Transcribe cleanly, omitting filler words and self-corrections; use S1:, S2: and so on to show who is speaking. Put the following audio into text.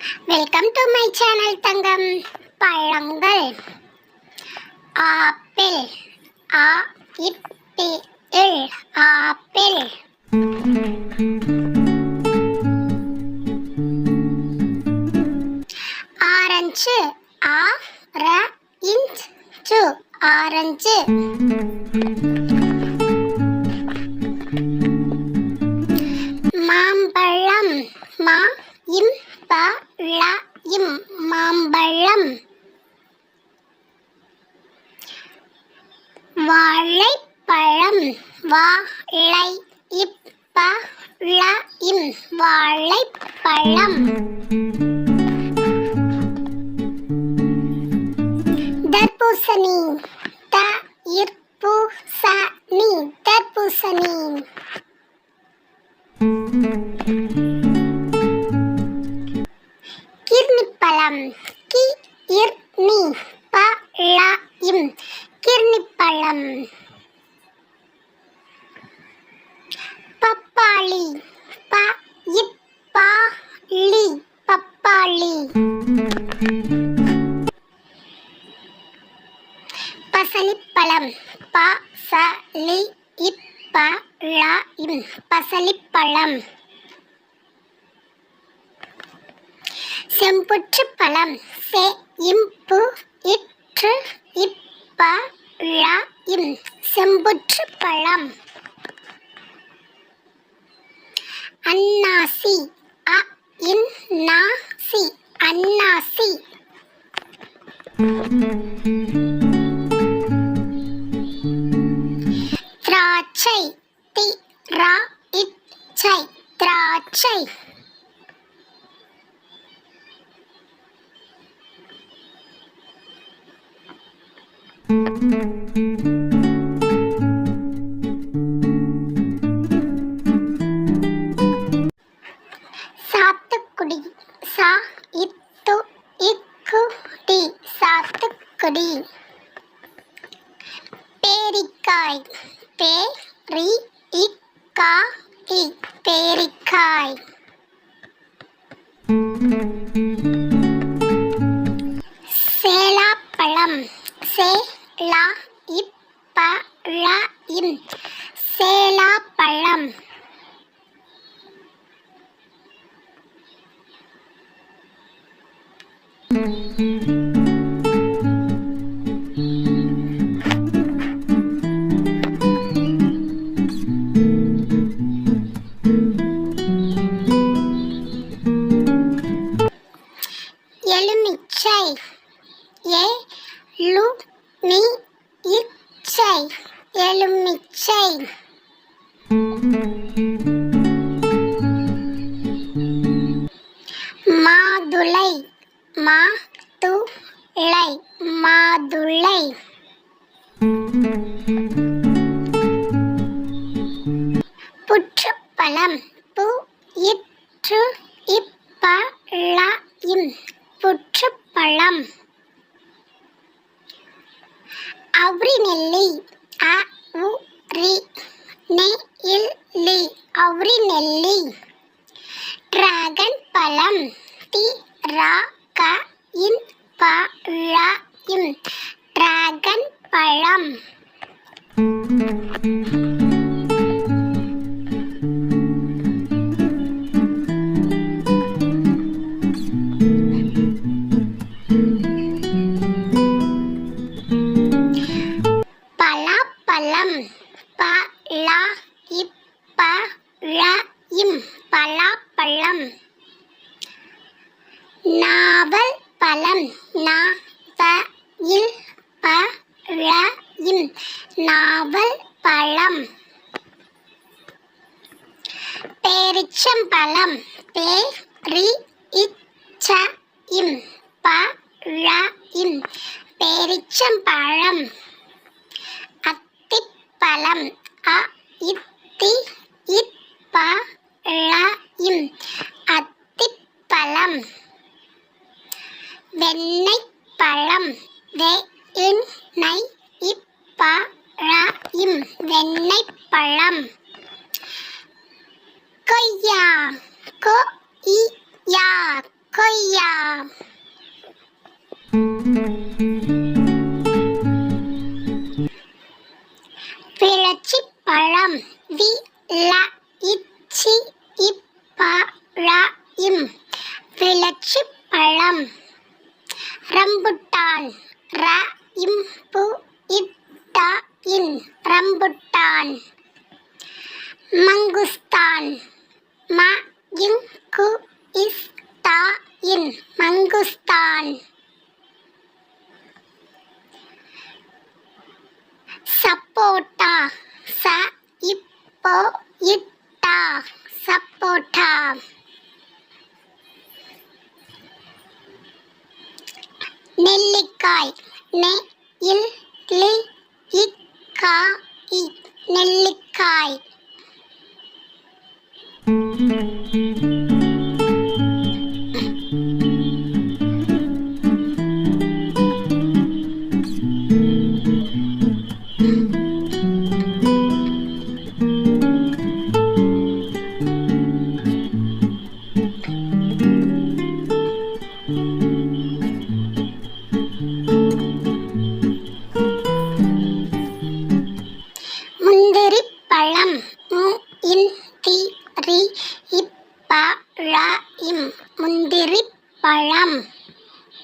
S1: Welcome to my channel தங்கம். பழங்கள் apple, ஆ இப்பிள் apple. Orange, orange orange. மாம்பழம், மா இம் பழம் மாம்பழம். வாழைப்பழம், வாழை இப்பழம் வாழைப்பழம். தர்பூசணி, தர்பூசணி தர்பூசணி. கிர்னிப்பழம், கிர்னிப்பழம். பப்பாளி, பப்பாளி. பசலிப்பழம், பசலிப்பழம். செம்புற்றுப்பழம், செம்புற்றுப்பழம். அன்னாசி, அன்னாசி. திராட்சை, திராட்சை. சாத்துக்குடி, சாத்துக்குடி. பேரிக்காய், பேரிக்காய். சேலாப்பழம், சேலாப்பழம். எலுமிச்சை, எலுமிச்சை. மாதுளை, மாதுளை. புற்றுப்பழம், புற்றுப்பழம். அவ்ரிநெல்லி, அவ்ரிநெல்லி. டிராகன் பழம், டிராகன் பழம். பலாப்பழம், பலாப்பழம். நாவல் பழம், நாவல் பழம். பேரிச்சம்பழம், பேரிச்சம்பழம். அத்திப்பழம், அத்திப்பழம். வெண்ணெய்ப்பழம், வெண்ணெய்ப்பழம். கொய்யா, கொய்யா கொய்யா. விளச்சிப்பழம். விளச்சிப்பழம். விளச்சிப்பழம். ரம்புட்டான். ரம்புட்டான். மங்குஸ்தான். மங்குஸ்தான். சப்போட்டா. சப்போட்டா. நெல்லிக்காய். நெல்லிக்காய்.